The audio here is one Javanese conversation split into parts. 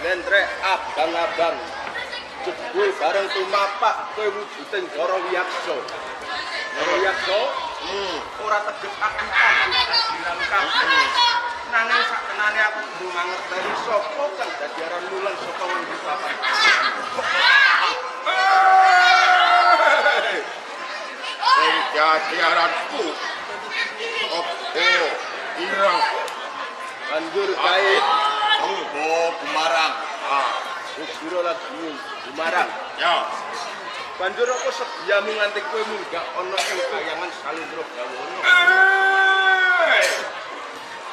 Lentrek abang-abang jebul bareng tumapak kowe wujuding Dara Wiyaksa. Dara Wiyaksa ora tegep aku kajiran kabeh. Nanging sakenane aku kudu mangerteni sapa kang dadi aran mulan saka ngendi papan. Sing dadi aranku. Opo ireng Banjur kae Bumarang. Sira lagi Bumarang. Ya. Banjur apa sediamu nganti kowe munggah ana ing kayangan Salendra Bawana.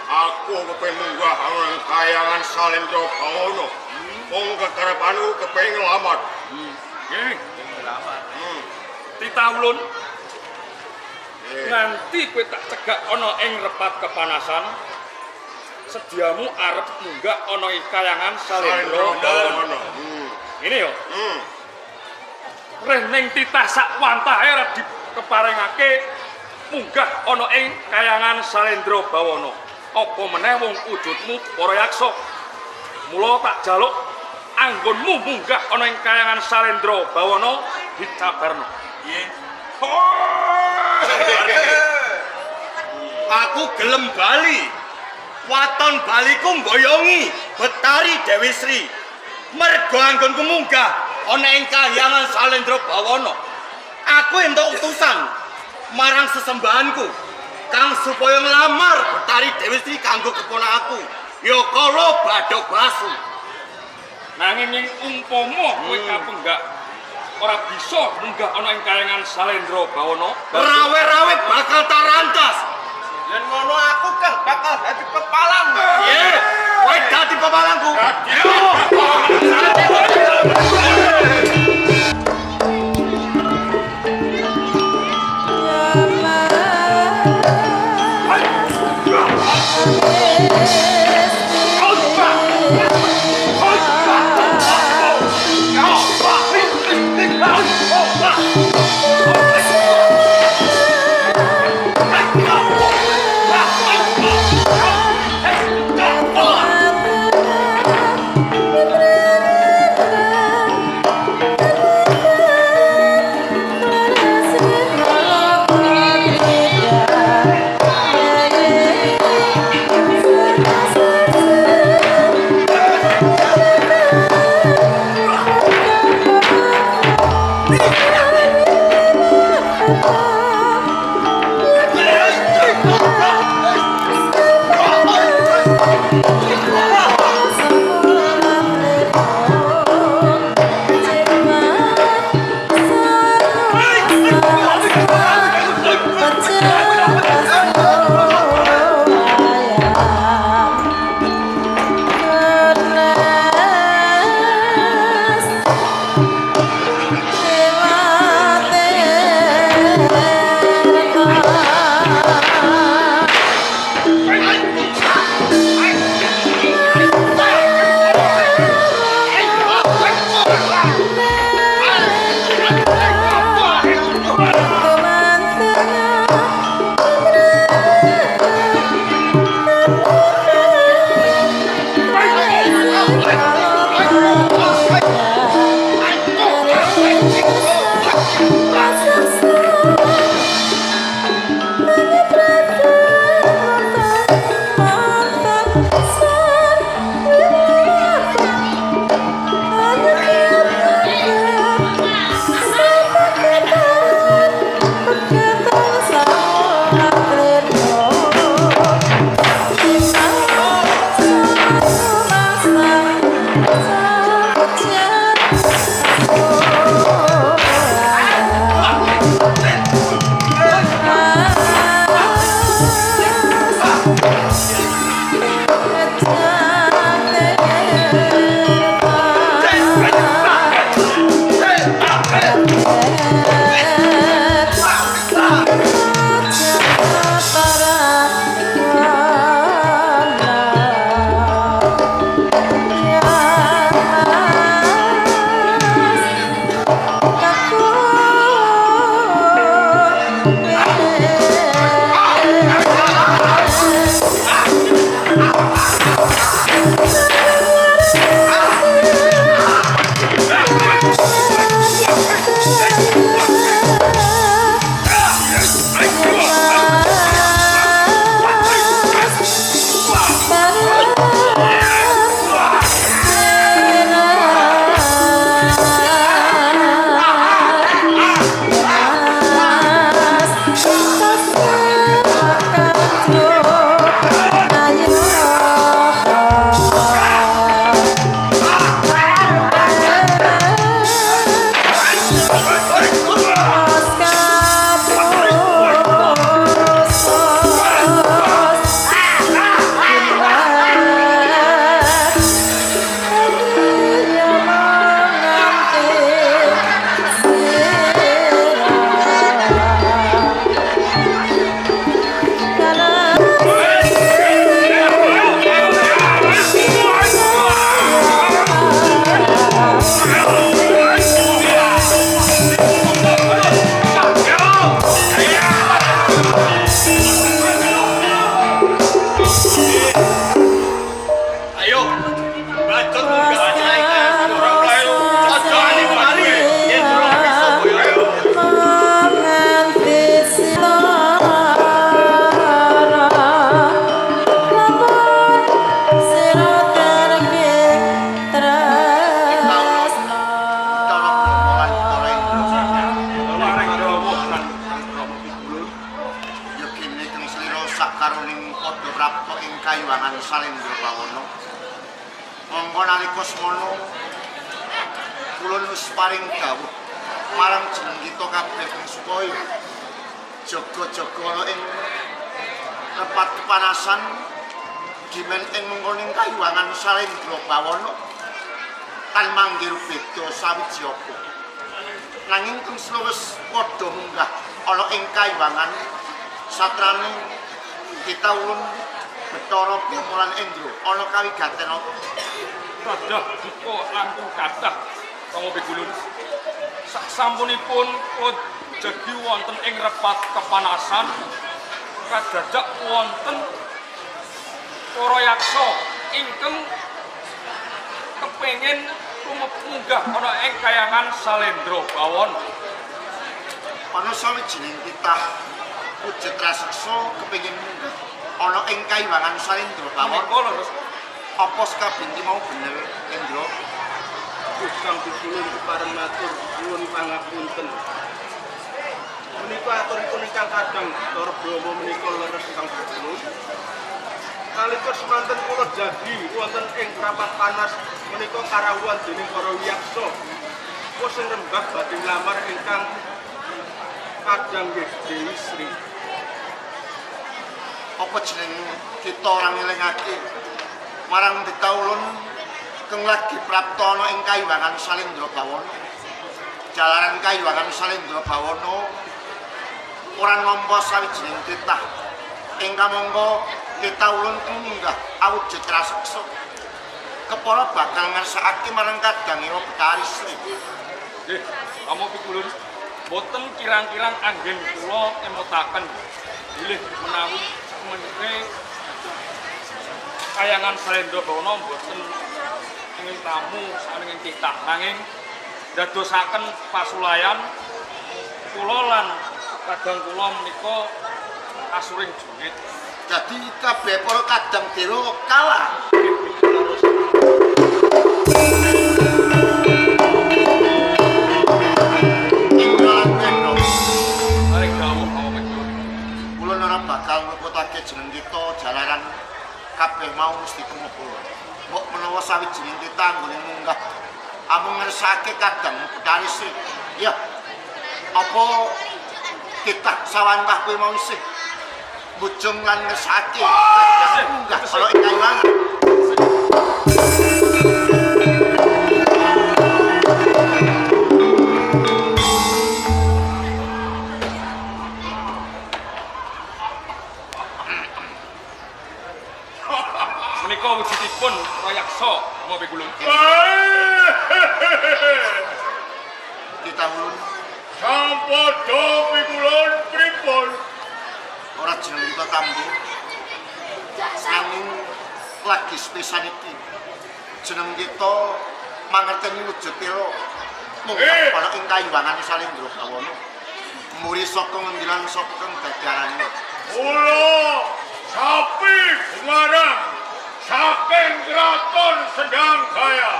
Aku kepengin munggah ana ing kayangan Salendra Bawana. Wong kekarepanku kepengin nglamar. Nggih, nglamar. Titawulun. Nganti kowe tak cegak ana ing repat kepanasan. Sediamu arep munggah ana ing kayangan Salendra Bawana. Ini yo. Reh ning titah sak wantahe ora dikeparingake munggah ana ing kayangan Salendra Bawana. Apa meneh wong wujudmu para yaksa. Mula tak jaluk anggonmu munggah ana ing kayangan Salendra Bawana dicabarno. Nggih. Aku gelem bali. Waton baliku mboyongi Betari Dewi Sri. Mergo anggonku munggah ana ing kayangan Salendra Bawana. Aku entuk utusan marang sesembahanku kang supaya nglamar Betari Dewi Sri kanggo keponakku Yakala Badhabasu. Nanging ing umpama kowe kapenggak ora bisa munggah ana ing kayangan Salendra Bawana, rawe-rawe bakal tarantas. Yen ngono aku kan bakal dadi pepalang. Nggih, kowe dadi pepalangku. Aja munggah naik ora mlayu. Aja ani mari. Yen durung bisa boyo. Maring dawuh kan Rama Pigulun. Ya kene kang slira sakaroning padha prapta ing kayuwangan Salendra Bawana. Monggo nalika semono kula wis paring dawuh marang jeneng kita kabeh supaya jaga-jaga ana ing tempat kepanasan dimen ing mengkoning kayuwangan Salendra Bawana tan manggih beda sawiji apa. Nanging kang slira wis padha munggah ana ing kayuwangan satrane kita ulun Bathara Bimulan Endra ana kawigaten apa? Kadah dika langkung kathah Rama Pigulun. Saksampunipun jadi wonten ing repat kepanasan kadadak wonten para yaksa ingkang kepengin munggah ana ing kayangan Salendra Bawana. Ana sawijining titah wujud raseksa kepengin munggah ana ing kayuwangan Salendra Bawana. Menika lho, Apa sakabinti mau bener Endra? Gusti Pigulun kepareng matur nuwun pangapunten. Menika aturipun ingkang kadang Bathara Brahma menika leres Kang Pigulun. Nalika semanten kula jadi wonten ing rapat panas menika karawuhan dening para wiyaksa. Kula sing rembag badhe nglamar ingkang kadang nggih Dewi Sri. Apa jeneng kita ora ngelingake marang ditaulun kang lagi prapta ana ing kayuwangan Salendra Bawana. Jalaran kayuwangan Salendra Bawana ora nampa sawijining titah ingkang monggo ditaulun munggah awujud raseksa. Kepala bakal ngersakake marang kadangira Betari Sri. nggih Rama Pigulun boten kirang-kirang anggen kula emutaken bilih menawi menike kayangan Salendra Bawana boten ingin tamu saking titah nanging dadosaken pasulayan kula lan kadang kula menika asuring jungit. Dadi kabeh para kadang dira kalah. Maring dawuh Rama Pigulun. Kula ora bakal ngekutake jeneng kita jalaran kabeh mau mesti kemukul. Mbok menawa sawijining titah nggone munggah amung ngersake kadang Betari Sri. Ya. Apa titah sawantah kuwi mau isih bujung lan ngersake kadang munggah kala ing kayuwangan. Menika wujudipun rayaksa Rama Pigulun. Kita ulun Sampada Pigulun pripun? ora jeneng kita tambu. Nanging lagi sepisan iki jeneng kita mangerteni wujud kira munggah kala ing kayuwangan Salendra Bawana. Muri saka ngendilan sapa kang dadarane. Kula sapi Semarang saking kraton Sendangkaya.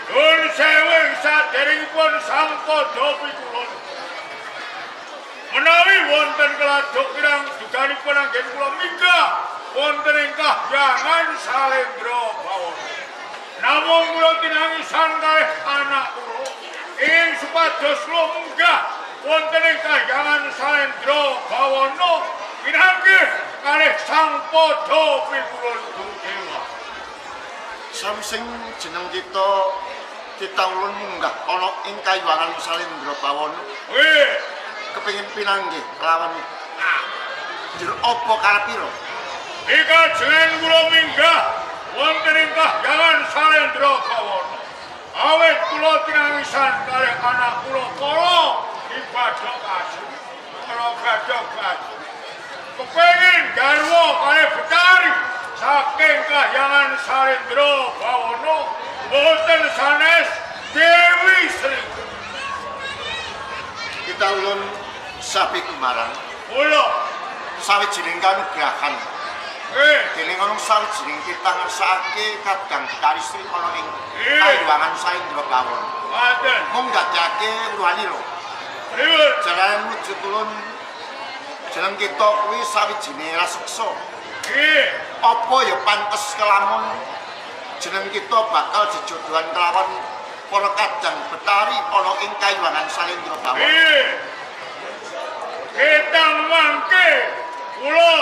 Nun sewing saderengipun Sampada Pigulun. Menawi wonten keladuk kirang duganipun anggen kula minggah wonten ing kahyangan Salendra Bawana. Namung kula tinangisan kalih anak kula ing supados kula munggah wonten ing kahyangan Salendra Bawana pinanggih kalih Sampada Pigulun Gurudewa. Samsing jeneng kita ulun munggah ana ing kayuwangan Salendra Bawana. Wih, Kepengin pinanggih lawan jero apa karepira? ika jeneng kula minggah wonten ing kahyangan Salendra Bawana. Awit kula tinangisan kalih anak kula kala ibadah kaji. Kala gadah kaji. Kepengin garwa kalih Betari saking kahyangan Salendra Bawana boten sanes Dewi Sri. Kita ulun sapi kemarang Kula sawijining kanugrahan dening ana sawijining kita ngersakake kadang Betari Sri ana ing Kayuwangan Salendra Bawana. Maten. Mung dadekake Ruhanira. Pripun? Jalan wujud ulun jeneng kita kuwi sawijining raseksa. Nggih. Apa ya pantes kelamun jeneng kita bakal jejodohan kelawan para kadang Betari ana ing Kayuwangan Salendra Bawana. Nggih. Kita mangke kula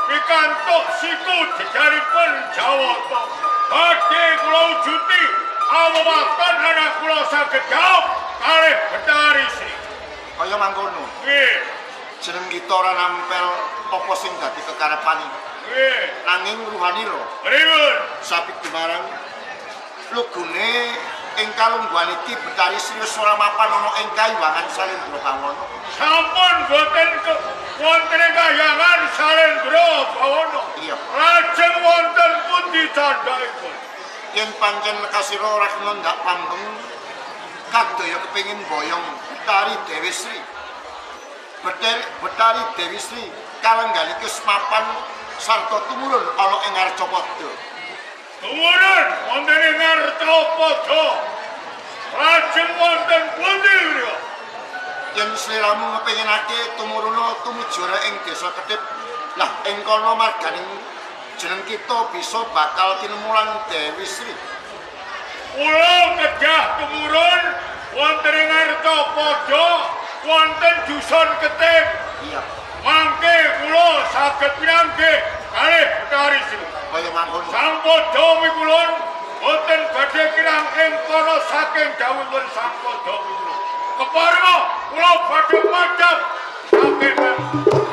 pikantuk siku jejaripun Jawata. Badhe kula wujuti awawaken anak kula saged jawab kalih Betari Sri. Kaya mangkono. Nggih. Jeneng kita ora nampel apa sing dadi kekarepane. Nggih. Nanging Ruhanira Pripun? sapi Gemarang lugune ing kalungguhan iki Betari Sri ora mapan ana ing Kayuwangan Salendra Bawana. Sampun boten wonten ing Kayuwangan Salendra Bawana. Iya. Lajeng wonten pundi candhaipun? Yen pancen kasira ora kena ndak pambeng kadaya kepengin boyong Betari Dewi Sri. Betari Dewi Sri kalenggalikis mapan sarta tumurun ana ing Arcapada. Tumurun wonten ing Arcapada. Lajeng wonten pundi griya? Yen sliramu ngepenginake tumuruna tumuju ing Desa Kedhip, lah ing kono marganing jeneng kita bisa bakal tinemulan Dewi Sri. Kula kedah tumurun wonten ing Arcapada, wonten Dusun Ketip. Iya, Mangke kula saged pinanggih kalih Betari Sri. kaya mangkono. Sampada mikulun boten badhe kirang ing kono saking dawuhipun sampada mikulun. Keparima kula badhe madhep saking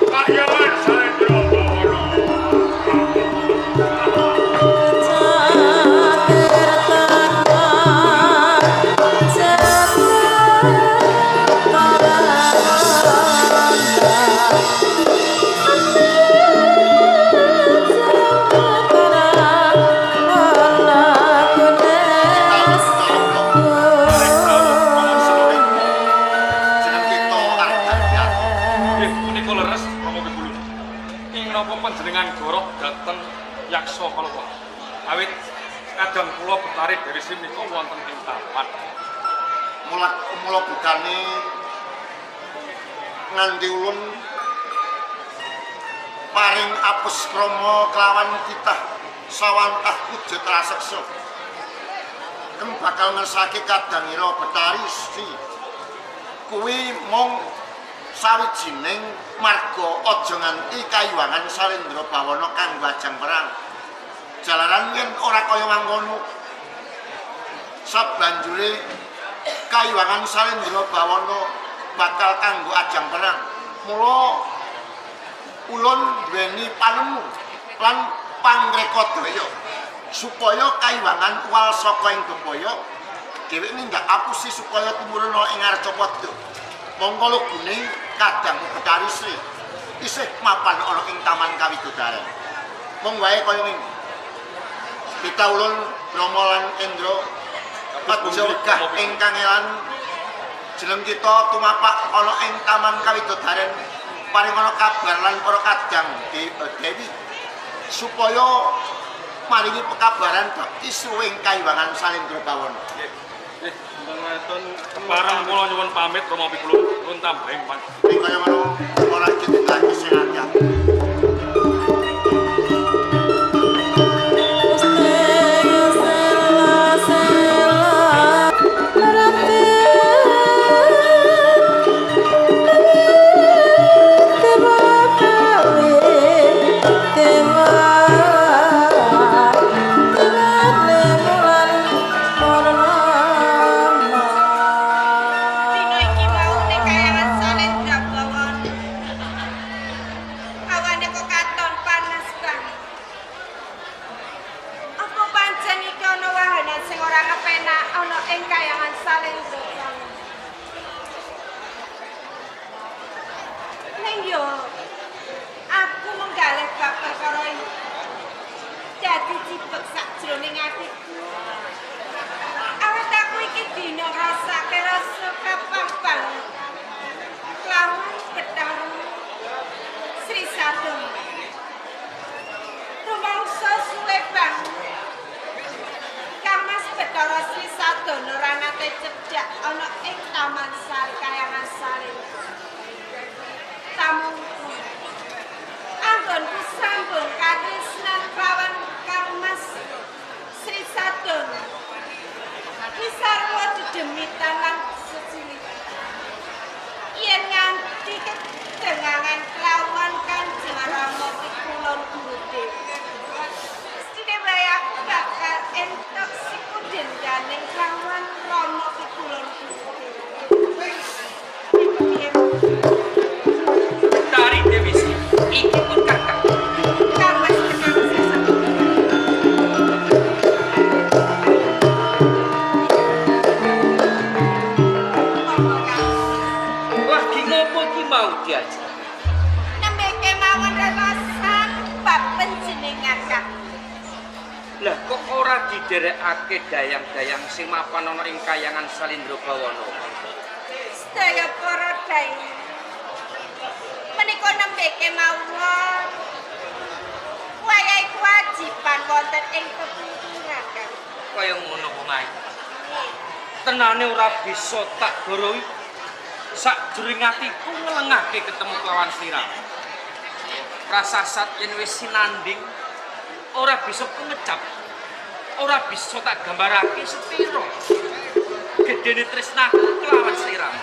Kayuwangan Salendra Bawana. Jeneng kita arep dadian. Nggih, menika leres Rama Mikulun. Ing napa panjenengan goroh dhateng yaksa kalapa. Awit kadang kula Betari Dewi Sri menika wonten ing taman. Mula budane nganti ulun paring apes krama kelawan titah sawantah wujud raseksa. Kem bakal ngersake kadangira Betari Sri. Kuwi mung sawijining marga aja nganti Kayuwangan Salendra Bawana kanggo ajang perang. Jalaran yen ora kaya mangkono sabanjure Kayuwangan Salendra Bawana bakal kanggo ajang perang. Mula ulun duweni panemu lan pangrekadaya supaya Kayuwangan uwal saka ing bebaya dheweke ndak apusi supaya tumurun ing Arcapada. Monggo lugune kadang Betari Sri isih mapan ana ing Taman Kawidodaran. Mong wae kaya ngene. Kita ulun Rama lan Endra aja wegah ing kangelan jeneng kita tumapak ana ing Taman Kawidodaran paring ana kabar lan para kadang Dewi supaya maringi pekabaran bab isu ing Kayuwangan Salendra Bawana. Nggih, mboten keparang kula nyuwun pamit Rama Mikulun nuwun tambahing pan. Ing kaya ngono ora ditindakake sing anyar. Dino iki mau ning Kayuwangan Salendra Bawana. Awane kok katon panas banget. Apa pancen iki ana wahanan sing ora kepenak ana ing Kayuwangan Salendra Bawana? Ning yo aku menggalih bab perkara iki. sregep sakjroning atiku. Awit aku iki dina ngrasake rasa kapampang lawan Bathara Sri Sadon. Rumangsa suwe banget Mas Bathara Sri Sadon ora nate cedhak ana ing Taman Sari Kahyangan Salendra. Tamungku anggonku sambung katresnan klawan Kang Mas Sri Sadon. Kisarwa dedemitan lan secilik. Yen nganti kedengangan kelawan Kanjeng Rama pikulon guru mestine wae aku bakal entuk sikundhen daning kelawan Rama pikulon guru. Dari Dewi Sri, iki pun kakak. Kang Mas Bathara Sri Sadon. Lagi ngopo iki mau diajak? Nembe kemawon relasan bab panjenengan Kang. Lah kok ora diderekake dayang-dayang sing mapan ana ing Kahyangan Salendra Bawana? Sedaya para dayang. Menika nembe kemawon wayahe kewajiban wonten ing kepungkuran Kang. Kaya ngono kok Mai. Tenane ora bisa tak gorohi. Sakjroning atiku ngelengake ketemu kelawan sliramu. Prasasat yen wis sinanding ora bisa pengecap. Ora bisa tak gambarake sepiro gedene tresnaku kelawan sliramu.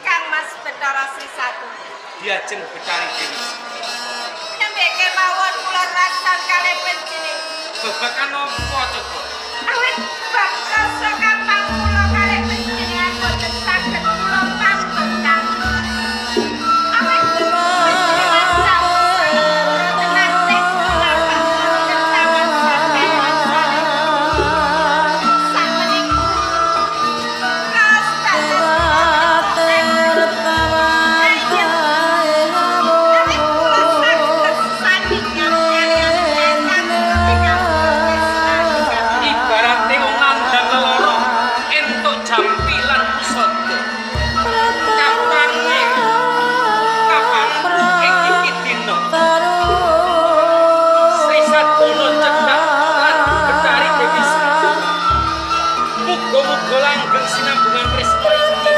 Kang Mas Bathara Sri Sadon. Diajeng Bathari Dewi. Nembe kemawon kula raksan kalih panjenengan. Babakan apa coba? Awit bab rasa kapang kula kalih panjenengan boten saged kula pantun Kang. Awit panjenengan sampun tenan sing kapang wonten Taman Sari sakmenika kaos dados Ibarate wong nandang leloro entuk jampilan pusaka. Kapange ing iki dina Sri Sadona cedhak lan Bathari Dewi Sri. Muga-muga langgeng sinambungan tresna iki.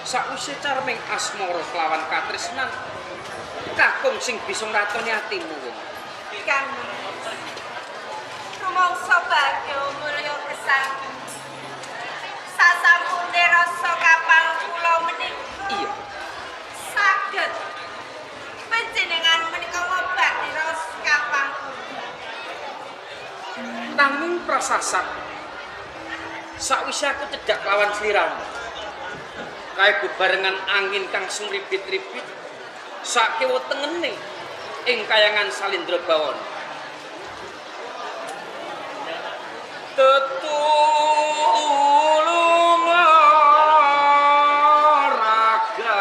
Sakwise carming asmara kelawan katresnan kakung sing bisa nratoni atimu wong. Kang rumangsa bagya mulya kesang sasampune rasa kapal kula menika Iya. saged panjenengan menika ngobati rasa kapal kula. Nanging prasasat sakwise aku cedhak lawan sliramu kae bebarengan angin kang sumribit-ribit sakiwa tengene ing Kahyangan Salendra Bawana. tetulung raga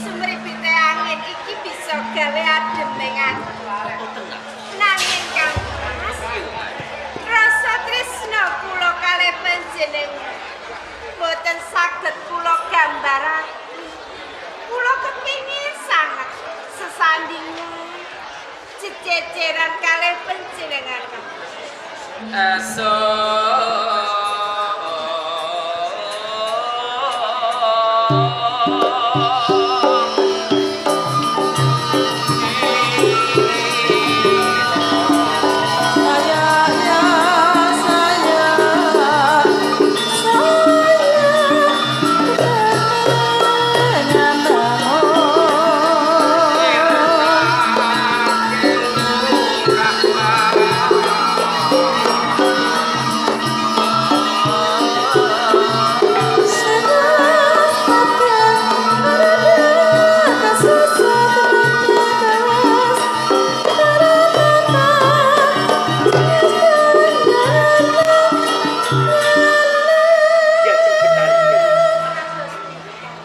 Sumripite angin iki bisa gawe adem ning ati. Nanging Kang Mas, rasa tresna kula kalih panjenengan boten saged kula gambaraken. Kula kepingin sanget sesandingan ceceran kalih panjenengan.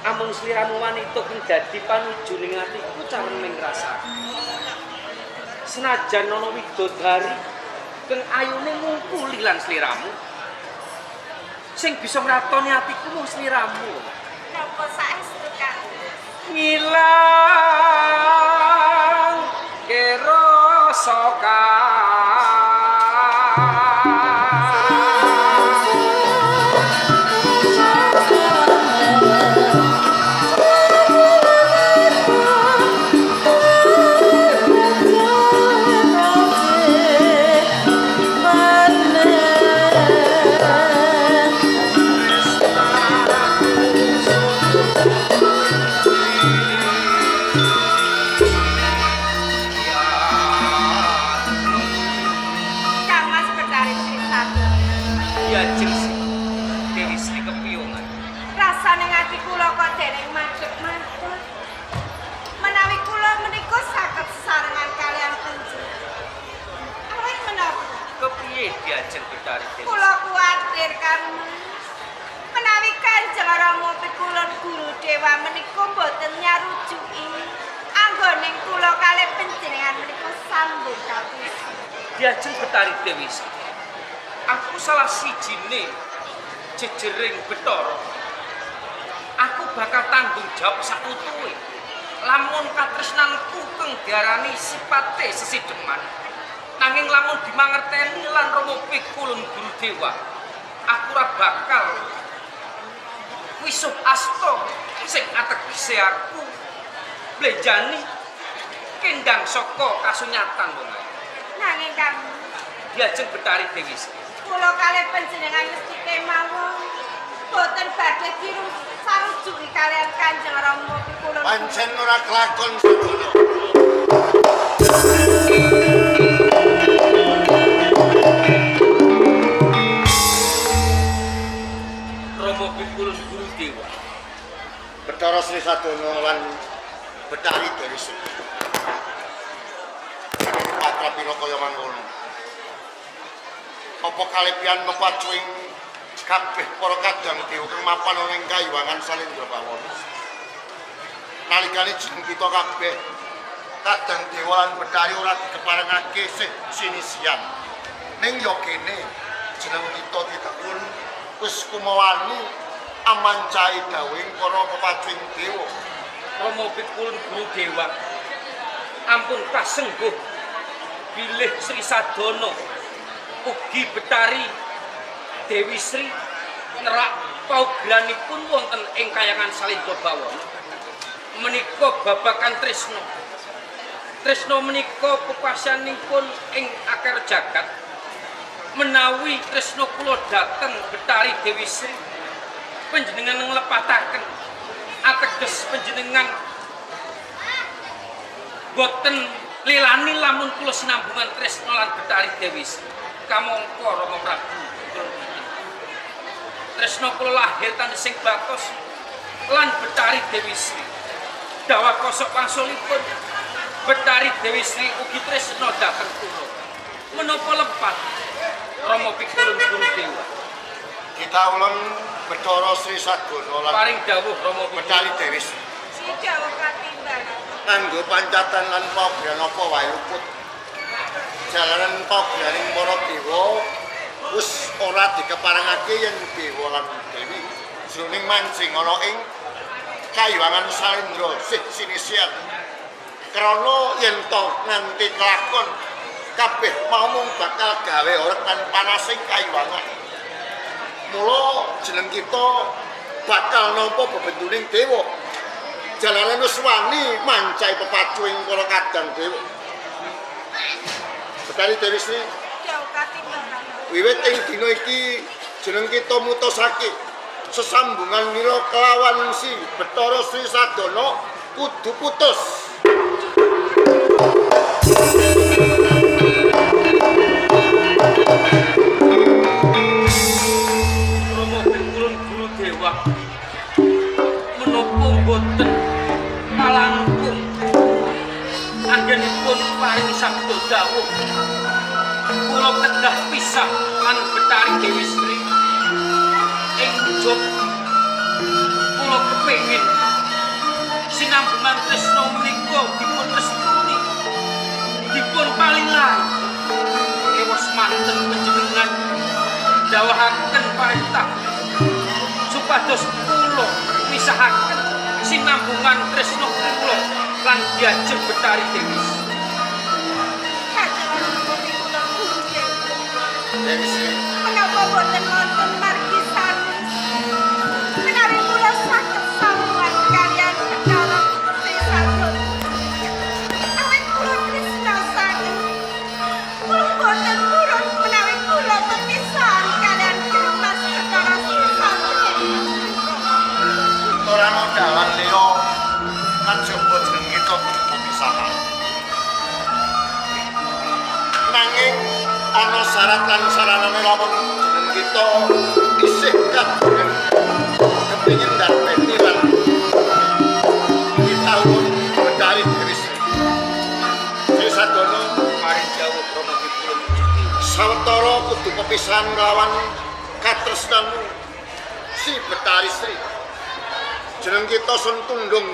Amung sliramu wanita kang dadi panuju ning atiku careming ngrasakake. Senajan ana widodari kang ayune ngungkuli lan sliramu, sing bisa ngratoni atiku mung sliramu. Napa saestu Kang? Ngilang kerasa Kang Mas Betari Trisakti. Diajeng Dewi Sri kepiyongan. Rasane ati kula kok dereng madhep-madhep. Menawi kula menika saged sesarengan kalian panjenengan. Awit menapa? Kepiye Diajeng Betari Dewi? Kula kuwatir Kang menawi Kanjeng Rama pikulun Guru Dewa menika boten nyarujuki anggoning kula kalih panjenengan menika sambung kapisan. Diajeng Betari Dewi. Aku salah sijine jejering Bathara. Aku bakal tanggung jawab sakutuhe. Lamun katresnanku kang diarani sipate sesideman. Nanging lamun dimangerteni lan Rama pikulun Guru Dewa, aku ora bakal wisuh asta sing ategese aku blenjani kendang saka kasunyatan wong ae. Nanging Kang Diajeng Betari Dewi. kula kalih panjenengan mesti kemawon boten badhe dirung sarujuki kalian Kanjeng Rama pikulun. Pancen ora kelakon sedoyo. Rama pikulun Guru Dewa. Bathara Sri Sadono lan Betari Dewi. Patra pira kaya mangkono. Apa kalebian mepacuing kabeh para kadang dewa kang mapan ana ing Kayuwangan Salendra Bawana. Nalikane jeneng kita kabeh kadang dewa lan Betari ora dikeparengake sinisian. Ning yo kene jeneng kita ditekun wis kumawani amancai dawing para pepacuing dewa. Rama pikulun Guru Dewa. Ampun kasengguh bilih Sri Sadono ugi Betari Dewi Sri nerak paugeranipun wonten ing Kahyangan Salendra Bawana menika babakan tresna. Tresna menika pepasyanipun ing akar jagat. Menawi tresna kula dhateng Betari Dewi Sri panjenengan nglepataken ateges panjenengan boten lelani lamun kula sinambungan tresna lan Betari Dewi Sri. Kamangka Rama Prabu. Tresna kula lahir tandhing batos lan Betari Dewi Sri. Dawah kosok wangsulipun Betari Dewi Sri ugi tresna dhateng kula. Menapa lepat Rama pikulun Guru Dewa. Kita ulun Bathara Sri Sadono lan Paring dawuh Rama Betari Dewi Sri. Si Jawa katimbang. Nganggo pancatan lan pagran apa wae luput. Jalaran pagraning para dewa wis ora dikeparengake yen dewa lan dewi jroning mancing ana ing Kayuwangan Salendra sinisian. Krana yen to nganti kelakon kabeh mau mung bakal gawe ora kan panasing Kayuwangan. Mula jeneng kita bakal nampa bebentuning dewa. Jalaran wis wani mancai pepacuing para kadang dewa. Betari Dewi Sri Jawa katimbang. wiwit ing dina iki jeneng kita mutusake sesambungan mira kelawan si Bathara Sri Sadono kudu putus. Rama pikulun Guru Dewa menapa boten malangkung anggenipun paring sabda dawuh kula kedah pisah lan Betari Dewi Sri ing ujug kula kepengin sinambungan tresna menika dipun restuni dipun palingan ewas manten panjenengan dawahaken parintah supados kula misahaken sinambungan tresna kula lan diajeng Betari Dewi Sri. Dewi Sri Menapa boten wonten margi sanus menawi kula saged sambungan kaliyan Bathara Sri Sadono. Awit kula tresna sanget. Kula boten purun menawi kula pepisahan kaliyan Mas Bathara Sri Sadono. ora ana dalan liya lan jaba jeneng kita pepisahan. Nanging ana syarat lan saranane lamun jeneng kita isih kadungen kepengin darmeni lan kita ulun Betari Dewi Sri Sadono Paring dawuh Rama pikulun sawetara kudu pepisahan nglawan katresnanmu si Betari Sri. Jeneng kita sun tundung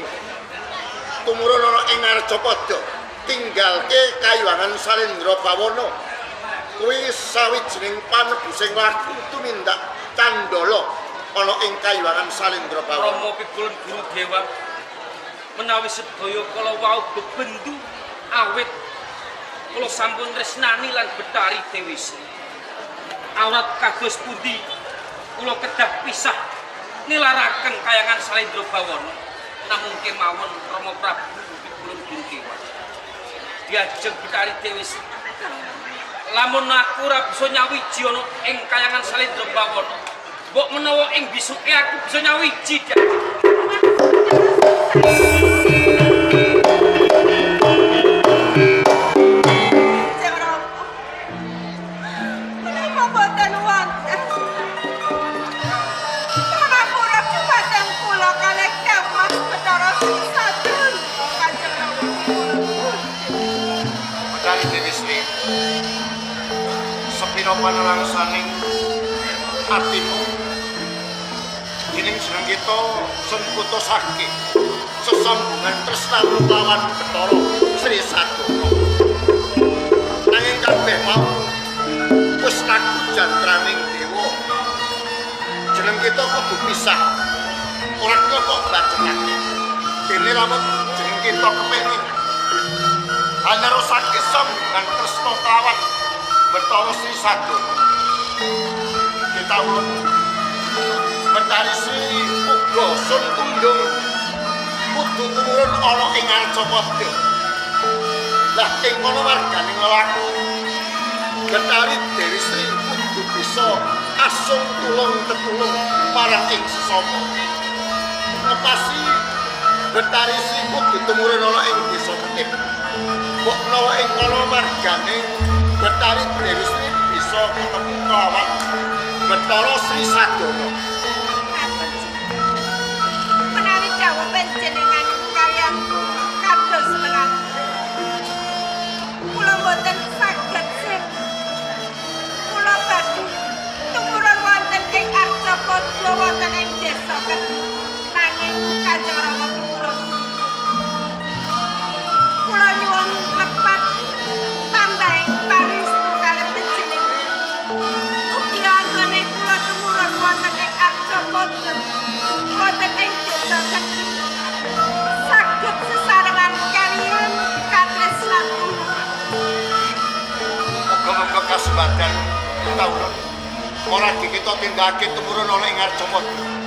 tumurun ana ing Arjapada tinggalke Kayuwangan Salendra Bawana. Kuwi sawijining panebusing laku tumindak candala ana ing Kayuwangan Salendra Bawana. Rama pikulun Guru Dewa menawi sedaya kala wau bebendu awit kula sampun tresnani lan Betari Dewi Sri. Awrat kados pundi kula kedah pisah nilaraken Kahyangan Salendra Bawana namung kemawon Rama Prabu pikulun Guru Dewa diajeng Betari Dewi Sri. Lamun aku ora bisa nyawiji ana ing Kahyangan Salendra Bawana, mbok menawa ing bisuke aku bisa nyawiji. Menapa boten wonten? Pamapura dhumateng kula kalih Mas Bathara Sri Sadono kanjeng Rama. Betari Dewi Sri sepira panalangsaning atimu dening jeneng kita sun putusake sesambungan tresnamu lawan Bathara Sri Sadono. Nanging kabeh mau wis laku jantraning dewa. Jeneng kita kudu pisah. Ora kok bacekake. Dene lamun jeneng kita kepengin lan nerusake sambungan tresna kelawan Bathara Sri Sadana. Kita ulun Bathari Sri uga sun tundung kudu turun ana ing Arcapada. Lah ing kono wargane nglaku Bathari Dewi Sri kudu bisa asung tulung tetulung marang ing sesama. Ngepasi Bathari Sri kudu tumurun ana ing desa Ketip. Kok menawa ing kono margane Bathari Dewi Sri bisa ketemu kelawan Bathara Sri Sadana. Menawi dawuh panjenengan kaliyan kados menawi kula boten saged sih. Kula badhe tumurun wonten ing Arcapada wonten ing desa Ketip. Nanging Kanjeng Rama tumurun. Kula nyuwun lepat tambahing paristu kalih panjenengan. Ugi anggone kula tumurun wonten ing Arcapada wonten ing desa Ketip. Saged sesarengan kaliyan katresnan kula. Muga-muga kasembatan kita ulun ora dikita tindakake tumurun ana ing Arcapada.